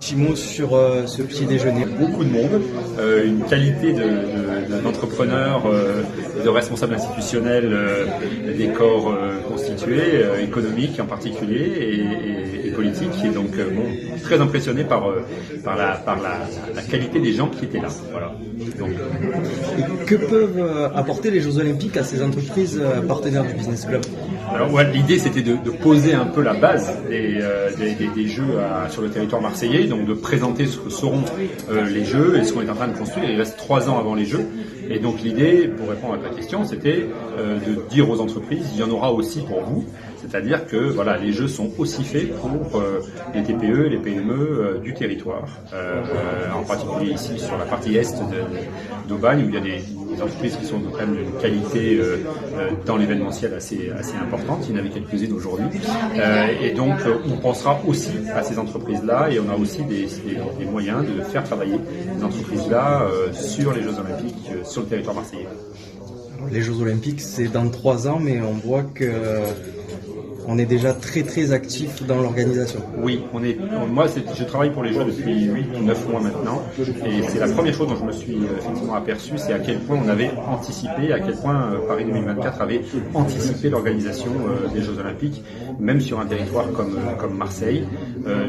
Petit mot sur ce petit déjeuner. Beaucoup de monde, une qualité d'entrepreneurs, de responsables institutionnels, des corps constitués, économiques en particulier et politiques. Et donc, très impressionné par la qualité des gens qui étaient là. Voilà. Donc, que peuvent apporter les Jeux Olympiques à ces entreprises partenaires du Business Club? Alors ouais, l'idée c'était de poser un peu la base des Jeux sur le territoire marseillais, donc de présenter ce que seront les Jeux et ce qu'on est en train de construire. Il reste 3 ans avant les Jeux, et donc l'idée, pour répondre à ta question, c'était de dire aux entreprises, il y en aura aussi pour vous. C'est-à-dire que voilà, les Jeux sont aussi faits pour les TPE et les PME du territoire, en particulier ici sur la partie est d'Aubagne, où il y a des entreprises qui sont quand même d'une qualité dans l'événementiel assez importante. Il y en avait quelques-unes aujourd'hui. Et donc, on pensera aussi à ces entreprises-là, et on a aussi des moyens de faire travailler ces entreprises-là sur les Jeux Olympiques, sur le territoire marseillais. Les Jeux Olympiques, c'est dans 3 ans, mais on voit que on est déjà très actif dans l'organisation. Oui, je travaille pour les Jeux depuis 8 ou 9 mois maintenant, et c'est la première chose dont je me suis effectivement aperçu, c'est à quel point on avait anticipé, à quel point Paris 2024 avait anticipé l'organisation des Jeux Olympiques, même sur un territoire comme Marseille.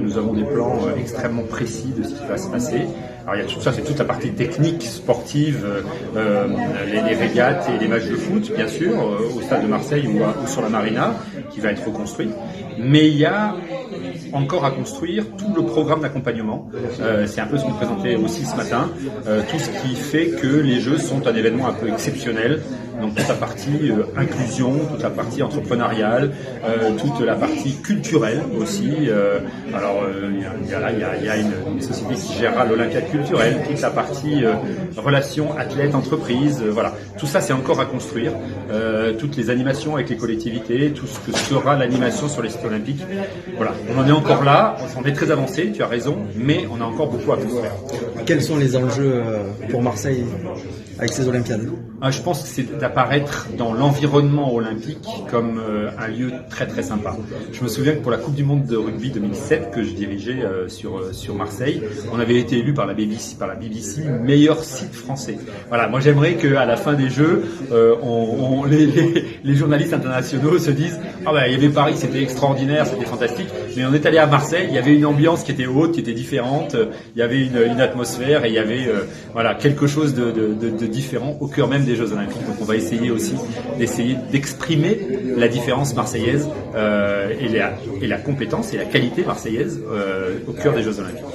Nous avons des plans extrêmement précis de ce qui va se passer. Alors il y a tout ça, c'est toute la partie technique, sportive, les régates et les matchs de foot, bien sûr, au stade de Marseille ou sur la Marina, qui va être reconstruit. Mais il y a encore à construire tout le programme d'accompagnement. C'est un peu ce qu'on présentait aussi ce matin. Tout ce qui fait que les Jeux sont un événement un peu exceptionnel. Donc toute la partie inclusion, toute la partie entrepreneuriale, toute la partie culturelle aussi. Il y a une société qui gérera l'Olympiade culturelle, toute la partie relations athlètes-entreprises. Voilà, tout ça c'est encore à construire. Toutes les animations avec les collectivités, tout ce que sera l'animation sur les sites olympiques. Voilà, on en est encore là, on est très avancé, tu as raison, mais on a encore beaucoup à construire. Quels sont les enjeux pour Marseille avec ces Olympiades? Je pense que c'est d'apparaître dans l'environnement olympique comme un lieu très sympa. Je me souviens que pour la Coupe du Monde de rugby 2007 que je dirigeais sur Marseille, on avait été élu par la BBC meilleur site français. Voilà, moi j'aimerais qu'à la fin des Jeux, les journalistes internationaux se disent il y avait Paris, c'était extraordinaire, c'était fantastique, mais on est allé à Marseille, il y avait une ambiance qui était haute, qui était différente, il y avait une atmosphère et il y avait quelque chose de différent au cœur même des Jeux Olympiques. Donc on va essayer aussi d'exprimer la différence marseillaise et la compétence et la qualité marseillaise au cœur des Jeux Olympiques.